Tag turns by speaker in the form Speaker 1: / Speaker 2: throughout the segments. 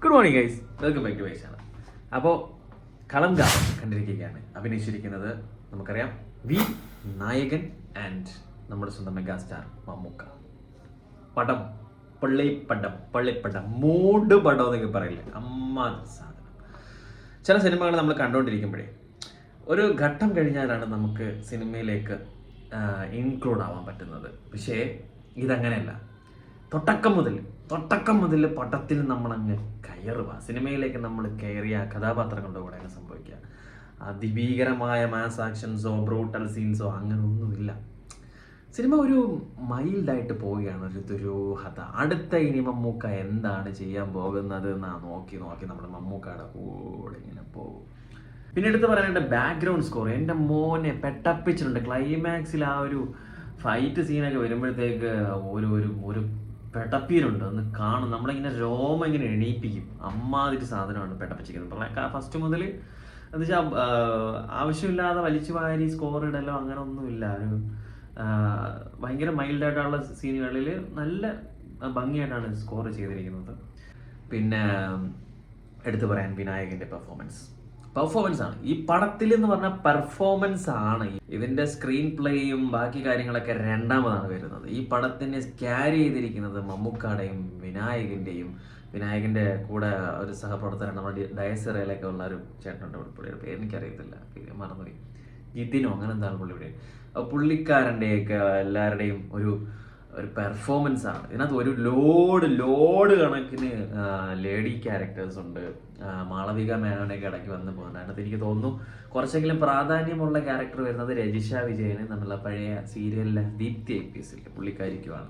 Speaker 1: Good morning guys, welcome back to my channel. അപ്പോൾ കളങ്കാരം കണ്ടിരിക്കുകയാണ്. അഭിനയിച്ചിരിക്കുന്നത് നമുക്കറിയാം വി നായകൻ ആൻഡ് നമ്മുടെ സ്വന്തം മെഗാ സ്റ്റാർ മമ്മൂക്ക. പടം പള്ളിപ്പടം മൂഡ് പടം എന്നൊക്കെ പറയില്ലേ, അമ്മ സാധനം. ചില സിനിമകൾ നമ്മൾ കണ്ടുകൊണ്ടിരിക്കുമ്പോഴേ ഒരു ഘട്ടം കഴിഞ്ഞാലാണ് നമുക്ക് സിനിമയിലേക്ക് ഇൻക്ലൂഡ് ആവാൻ പറ്റുന്നത്. പക്ഷേ ഇതങ്ങനെയല്ല. തുടക്കം മുതൽ പടത്തിൽ നമ്മളങ്ങ് കയറുക, സിനിമയിലേക്ക് നമ്മൾ കയറിയ കഥാപാത്രങ്ങളുടെ കൂടെ അങ്ങ് സംഭവിക്കുക. അതിഭീകരമായ മാസ് ആക്ഷൻസോ ബ്രൂട്ടൽ സീൻസോ അങ്ങനെ ഒന്നുമില്ല. സിനിമ ഒരു മൈൽഡായിട്ട് പോവുകയാണ്, ഒരു ദുരൂഹത. അടുത്ത ഇനി മമ്മൂക്ക എന്താണ് ചെയ്യാൻ പോകുന്നത് എന്നാ നോക്കി നമ്മൾ മമ്മൂക്കയുടെ കൂടെ ഇങ്ങനെ പോകും. പിന്നെ എടുത്ത് പറയാനായിട്ട് ബാക്ക്ഗ്രൗണ്ട് സ്കോർ എൻ്റെ മോനെ പെട്ടപ്പിച്ചിട്ടുണ്ട്. ക്ലൈമാക്സിൽ ആ ഒരു ഫൈറ്റ് സീനൊക്കെ വരുമ്പോഴത്തേക്ക് ഒരു പെടപ്പീരുണ്ട്, ഒന്ന് കാണും, നമ്മളിങ്ങനെ രോമം ഇങ്ങനെ എണീപ്പിക്കും. അമ്മാതിരി സാധനമാണ് പെട്ടപ്പിച്ചിരിക്കുന്നത്. ഫസ്റ്റ് മുതൽ എന്ന് വെച്ചാൽ ആവശ്യമില്ലാതെ വലിച്ചു വാരി സ്കോർ ഇടലോ അങ്ങനെ ഒന്നുമില്ല. ഒരു ഭയങ്കര മൈൽഡായിട്ടുള്ള സീനുകളിൽ നല്ല ഭംഗിയായിട്ടാണ് സ്കോർ ചെയ്തിരിക്കുന്നത്. പിന്നെ എടുത്തു പറയാൻ വിനായകൻ്റെ പെർഫോമൻസ് ആണ് ഈ പടത്തിൽ എന്ന് പറഞ്ഞാൽ പെർഫോമൻസ് ആണ്. ഇതിന്റെ സ്ക്രീൻ പ്ലേയും ബാക്കി കാര്യങ്ങളൊക്കെ രണ്ടാമതാണ് വരുന്നത്. ഈ പടത്തിനെ ക്യാരി ചെയ്തിരിക്കുന്നത് മമ്മൂക്കയുടെയും വിനായകന്റെ കൂടെ ഒരു സഹപ്രവർത്തകൻ, നമ്മുടെ ഡയസറയിലൊക്കെ ഉള്ള ഒരു ചേട്ടനുണ്ട്, പുള്ളിയുടെ പേര് എനിക്കറിയത്തില്ല, മറന്നുപോയി, ജിതിനോ അങ്ങനെ എന്താണ് പുള്ളിയുടെ. പുള്ളിക്കാരൻ്റെയൊക്കെ എല്ലാവരുടെയും ഒരു പെർഫോമൻസ് ആണ് ഇതിനകത്ത്. ഒരു ലോഡ് കണക്കിന് ലേഡി ക്യാരക്ടേഴ്സ് ഉണ്ട്. മാളവിക മേനോനൊക്കെ ഇടയ്ക്ക് വന്ന് പോകുന്നത്. അതിനകത്ത് എനിക്ക് തോന്നുന്നു കുറച്ചെങ്കിലും പ്രാധാന്യമുള്ള ക്യാരക്ടർ വരുന്നത് രജിഷ വിജയന്, എന്നുള്ള പഴയ സീരിയലിലെ ദീപ്തി IPS പുള്ളിക്കാരിക്കുമാണ്.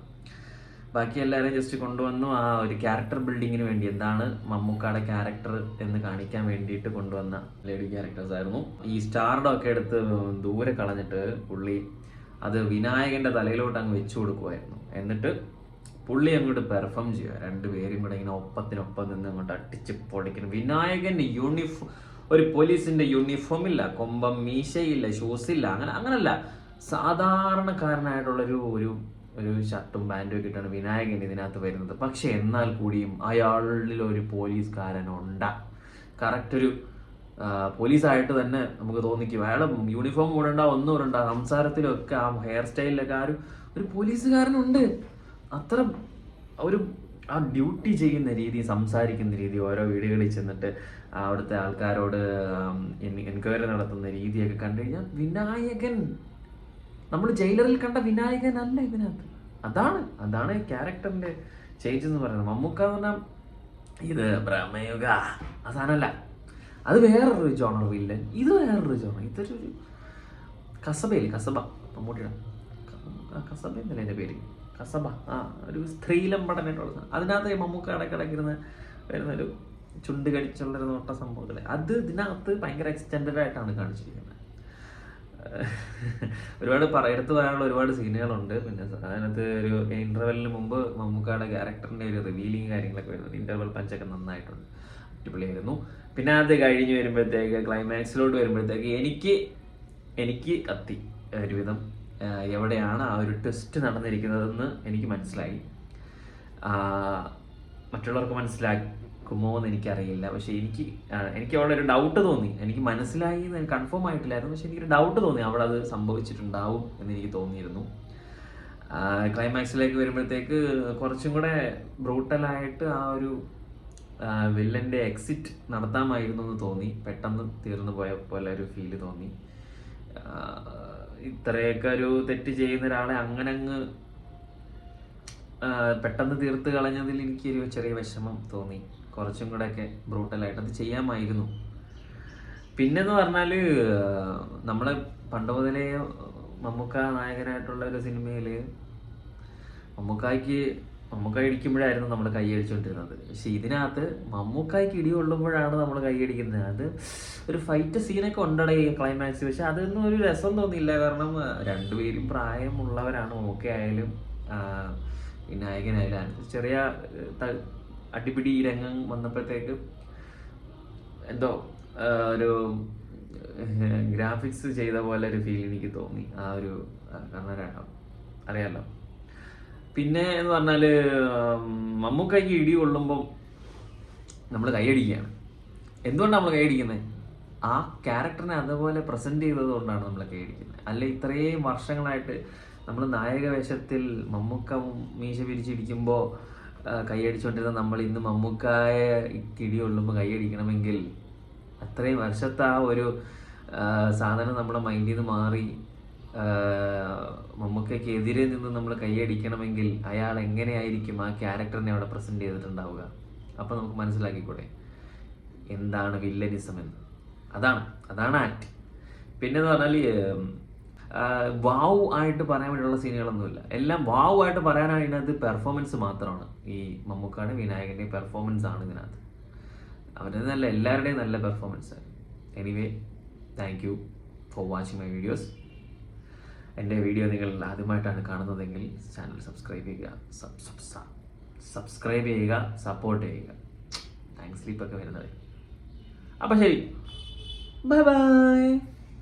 Speaker 1: ബാക്കി എല്ലാവരും ജസ്റ്റ് കൊണ്ടുവന്നു ആ ഒരു ക്യാരക്ടർ ബിൽഡിങ്ങിന് വേണ്ടി, എന്താണ് മമ്മൂക്കയുടെ ക്യാരക്ടർ എന്ന് കാണിക്കാൻ വേണ്ടിയിട്ട് കൊണ്ടുവന്ന ലേഡി ക്യാരക്ടേഴ്സ് ആയിരുന്നു. ഈ സ്റ്റാർഡം ഒക്കെ എടുത്ത് ദൂരെ കളഞ്ഞിട്ട് പുള്ളി അത് വിനായകന്റെ തലയിലോട്ട് അങ്ങ് വെച്ചു കൊടുക്കുമായിരുന്നു. എന്നിട്ട് പുള്ളി അങ്ങോട്ട് പെർഫോം ചെയ്യുക. രണ്ടുപേരും കൂടെ ഇങ്ങനെ ഒപ്പത്തിനൊപ്പം നിന്ന് അങ്ങോട്ട് അടിച്ച് പൊളിക്കണം. വിനായകന്റെ ഒരു പോലീസിന്റെ യൂണിഫോം ഇല്ല, കൊമ്പം മീശയില്ല, ഷൂസ് ഇല്ല, അങ്ങനല്ല. സാധാരണക്കാരനായിട്ടുള്ളൊരു ഒരു ഷർട്ടും പാൻറ്റും ഒക്കെ ഇട്ടാണ് വിനായകൻ ഇതിനകത്ത് വരുന്നത്. പക്ഷെ എന്നാൽ കൂടിയും അയാളിൽ ഒരു പോലീസുകാരനുണ്ട്. കറക്റ്റ് ഒരു പോലീസായിട്ട് തന്നെ നമുക്ക് തോന്നിക്കും. അയാളെ യൂണിഫോം കൂടണ്ട, ഒന്നും ഇടണ്ട, സംസാരത്തിലൊക്കെ ആ ഹെയർ സ്റ്റൈലിലൊക്കെ ഒരു പോലീസുകാരനുണ്ട്. അത്ര ആ ഡ്യൂട്ടി ചെയ്യുന്ന രീതി, സംസാരിക്കുന്ന രീതി, ഓരോ വീടുകളിൽ ചെന്നിട്ട് അവിടുത്തെ ആൾക്കാരോട് എൻക്വയറി നടത്തുന്ന രീതിയൊക്കെ കണ്ടു കഴിഞ്ഞാൽ വിനായകൻ, നമ്മൾ ജയിലറിൽ കണ്ട വിനായകൻ അല്ല ഇതിനകത്ത്. അതാണ് ക്യാരക്ടറിന്റെ ചേഞ്ച് എന്ന് പറയുന്നത്. മമ്മൂക്ക എന്ന് പറഞ്ഞാൽ ഇത് ബ്രഹ്മയുഗ ആ സാധനമല്ല, അത് വേറൊരു ജോണർ വില്ലൻ, ഇത് വേറൊരു ജോണർ. ഇതൊരു കസബ മമ്മൂട്ടിയുടെ കസബ എന്നല്ലേ എൻ്റെ പേര്, കസബ. ഒരു സ്ത്രീലമ്പടനായിട്ടുള്ള അതിനകത്ത് മമ്മൂക്ക ഇടയ്ക്കിടയ്ക്കിരുന്ന് വരുന്നൊരു ചുണ്ട് കടിച്ചുള്ളൊരു നോട്ട സംഭവത്തില് അത് ഇതിനകത്ത് ഭയങ്കര എക്സ്റ്റെൻഡഡ് ആയിട്ടാണ് കാണിച്ചിരിക്കുന്നത്. ഒരുപാട് എടുത്തു പറയാനുള്ള ഒരുപാട് സീനുകളുണ്ട്. പിന്നെ അതിനകത്ത് ഒരു ഇന്റർവെല്ലിന് മുമ്പ് മമ്മൂക്കയുടെ ക്യാരക്ടറിന്റെ ഒരു റിവീലിങ് കാര്യങ്ങളൊക്കെ വരുന്നത്. ഇന്റർവെൽ പഞ്ചൊക്കെ നന്നായിട്ടുണ്ട്, അടിപൊളിയായിരുന്നു. പിന്നെ അത് കഴിഞ്ഞ് വരുമ്പോഴത്തേക്ക് ക്ലൈമാക്സിലോട്ട് വരുമ്പോഴത്തേക്ക് എനിക്ക് കത്തി ഒരുവിധം എവിടെയാണ് ആ ഒരു ട്വിസ്റ്റ് നടന്നിരിക്കുന്നതെന്ന് എനിക്ക് മനസ്സിലായി. മറ്റുള്ളവർക്ക് മനസ്സിലാക്കുമോ എന്ന് എനിക്കറിയില്ല. പക്ഷെ എനിക്ക് അവിടെ ഒരു ഡൗട്ട് തോന്നി. എനിക്ക് മനസ്സിലായി എന്ന് കൺഫേം ആയിട്ടില്ലായിരുന്നു, പക്ഷെ എനിക്കൊരു ഡൗട്ട് തോന്നി അവിടെ അത് സംഭവിച്ചിട്ടുണ്ടാവും എന്ന് എനിക്ക് തോന്നിയിരുന്നു. ക്ലൈമാക്സിലേക്ക് വരുമ്പോഴത്തേക്ക് കുറച്ചും കൂടെ ബ്രൂട്ടലായിട്ട് ആ ഒരു വില്ലന്റെ എക്സിറ്റ് നടത്താമായിരുന്നു എന്ന് തോന്നി. പെട്ടെന്ന് തീർന്നു പോയ പോലെ ഒരു ഫീല് തോന്നി. ഇത്രയൊക്കെ ഒരു തെറ്റ് ചെയ്യുന്ന ഒരാളെ അങ്ങ് പെട്ടെന്ന് തീർത്ത് കളഞ്ഞതിൽ എനിക്കൊരു ചെറിയ വിഷമം തോന്നി. കുറച്ചും കൂടെ ഒക്കെ ബ്രൂട്ടലായിട്ട് അത് ചെയ്യാമായിരുന്നു. പിന്നെന്ന് പറഞ്ഞാല് നമ്മള് പണ്ട് മുതലേ മമ്മൂക്ക നായകനായിട്ടുള്ള ഒരു സിനിമയില് മമ്മൂക്ക ഇടിക്കുമ്പോഴായിരുന്നു നമ്മൾ കൈയടിച്ചുകൊണ്ടിരുന്നത്. പക്ഷെ ഇതിനകത്ത് മമ്മൂക്കായ്ക്ക് ഇടി കൊള്ളുമ്പോഴാണ് നമ്മൾ കൈയടിക്കുന്നത്. അത് ഒരു ഫൈറ്റ് സീനൊക്കെ ഉണ്ടടേ ക്ലൈമാക്സ്. പക്ഷെ അതൊന്നും ഒരു രസം തോന്നിയില്ല. കാരണം രണ്ടുപേരും പ്രായമുള്ളവരാണ്. മമ്മൂക്ക ആയാലും വിനായകനായാലും. ചെറിയ അടിപിടി രംഗം വന്നപ്പോഴത്തേക്ക് എന്തോ ഒരു ഗ്രാഫിക്സ് ചെയ്ത പോലെ ഒരു ഫീൽ എനിക്ക് തോന്നി. ആ ഒരു കാരണം അറിയാലോ. പിന്നെ എന്ന് പറഞ്ഞാല് മമ്മൂക്കയ്ക്ക് ഇടി കൊള്ളുമ്പം നമ്മൾ കൈയടിക്കുകയാണ്. എന്തുകൊണ്ടാണ് നമ്മൾ കൈയടിക്കുന്നത്? ആ ക്യാരക്ടറിനെ അതുപോലെ പ്രസൻറ്റ് ചെയ്തത് കൊണ്ടാണ് നമ്മൾ കൈയടിക്കുന്നത്. അല്ലെ ഇത്രയും വർഷങ്ങളായിട്ട് നമ്മൾ നായക വേഷത്തിൽ മമ്മൂക്ക മീശ പിരിച്ചിരിക്കുമ്പോൾ കൈയടിച്ചുകൊണ്ടിരുന്ന നമ്മൾ ഇന്ന് മമ്മൂക്കായെ കിടി കൊള്ളുമ്പോൾ കൈയടിക്കണമെങ്കിൽ അത്രയും വർഷത്തെ ആ ഒരു സാധനം നമ്മുടെ മൈൻഡിൽ നിന്ന് മാറി മമ്മൂക്കയ്ക്ക് എതിരെ നിന്ന് നമ്മൾ കൈയടിക്കണമെങ്കിൽ അയാൾ എങ്ങനെയായിരിക്കും ആ ക്യാരക്ടറിനെ അവിടെ പ്രസൻറ്റ് ചെയ്തിട്ടുണ്ടാവുക? അപ്പോൾ നമുക്ക് മനസ്സിലാക്കിക്കൂടെ എന്താണ് വില്ലനിസം എന്ന്. അതാണ് ആക്ട്. പിന്നെന്ന് പറഞ്ഞാൽ വാവ് ആയിട്ട് പറയാൻ വേണ്ടിയുള്ള സീനുകളൊന്നുമില്ല. എല്ലാം വാവ് ആയിട്ട് പറയാനാണ് ഇതിനകത്ത് പെർഫോമൻസ് മാത്രമാണ്. ഈ മമ്മൂക്കാടെ വിനായകൻ്റെ പെർഫോമൻസ് ആണ് ഇതിനകത്ത്. അവരുടെ നല്ല എല്ലാവരുടെയും നല്ല performance. Anyway, thank you for watching my videos. എൻ്റെ വീഡിയോ നിങ്ങൾ ആദ്യമായിട്ടാണ് കാണുന്നതെങ്കിൽ ചാനൽ സബ്സ്ക്രൈബ് ചെയ്യുക, സപ്പോർട്ട് ചെയ്യുക. താങ്ക്സ് സ്ലീപ്പൊക്കെ വരുന്നത്. അപ്പം ശരി, ബൈ ബൈ.